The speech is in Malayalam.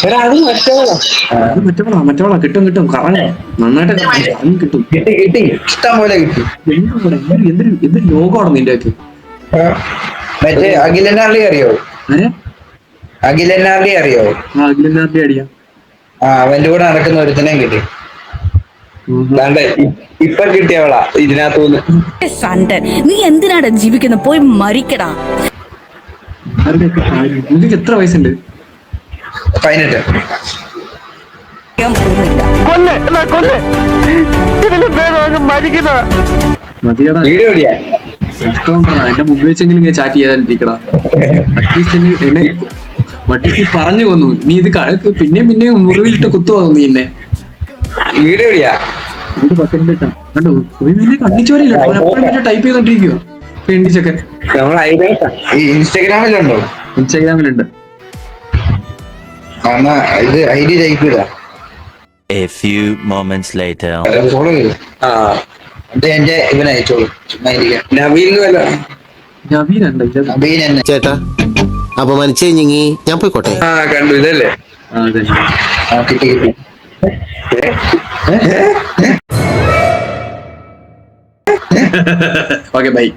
എടാ അത് മറ്റവളാ. അത് മറ്റവളാ കിട്ടും കറങ്ങ നന്നായിട്ട് കറങ്ങി കിട്ടും. കിട്ടി കിട്ടി, ഇഷ്ടം പോലെ കിട്ടി. എന്തൊരു ലോകമാണ് നിന്റെ ഒക്കെ. മറ്റേ അഖിലനാർലി അറിയോ? ആരെ? അഖിലനാർലി അറിയോ? അഖിലനാർലി അടിയാ. അവന്റെ കൂടെ നടക്കുന്ന ഒരുത്തനെയും കിട്ടി. ഇപ്പൊ കിട്ടിയവളാ ഇതിനകത്തുനിന്ന്. സണ്ടൻ, നീ എന്തിനാടാ ജീവിക്കുന്നത്? പോയി മരിക്കടാ. നിനക്ക് എത്ര വയസ്സുണ്ട്? 18. മതിയടാ, എന്റെ മുമ്പ് വെച്ചെങ്കിലും ഞാൻ ചാറ്റ് ചെയ്യാതിരിക്കടാ. എന്നെ വട്ടിക്ക് പറഞ്ഞു കൊന്നു. നീ ഇത് പിന്നെയും മുറിവിലിട്ട് കുത്തുവാന്നു നീ എന്നെ. വീഡിയോ കണ്ടോ കണ്ണിച്ചോരില്ല, അവനെപ്പോഴും മറ്റേ ടൈപ്പ് ചെയ്തോണ്ടിരിക്കുവോ പെണ്ണിച്ചൊക്കെ. ഇൻസ്റ്റാഗ്രാമിലുണ്ടോ? ഇൻസ്റ്റാഗ്രാമിലുണ്ട്. ഇത് ഐഡി ടൈപ്പ് ചെയ്താ. A few moments later. Follow ചെയ്തു. എന്റെ ഇവനെ അയച്ചോളൂ. നവീൻ ചേട്ടാ അപമാനിച്ചു കഴിഞ്ഞെങ്കി ഞാൻ പോയിക്കോട്ടെ. കണ്ടു ഇതല്ലേ? കിട്ടി കിട്ടി. Okay bye.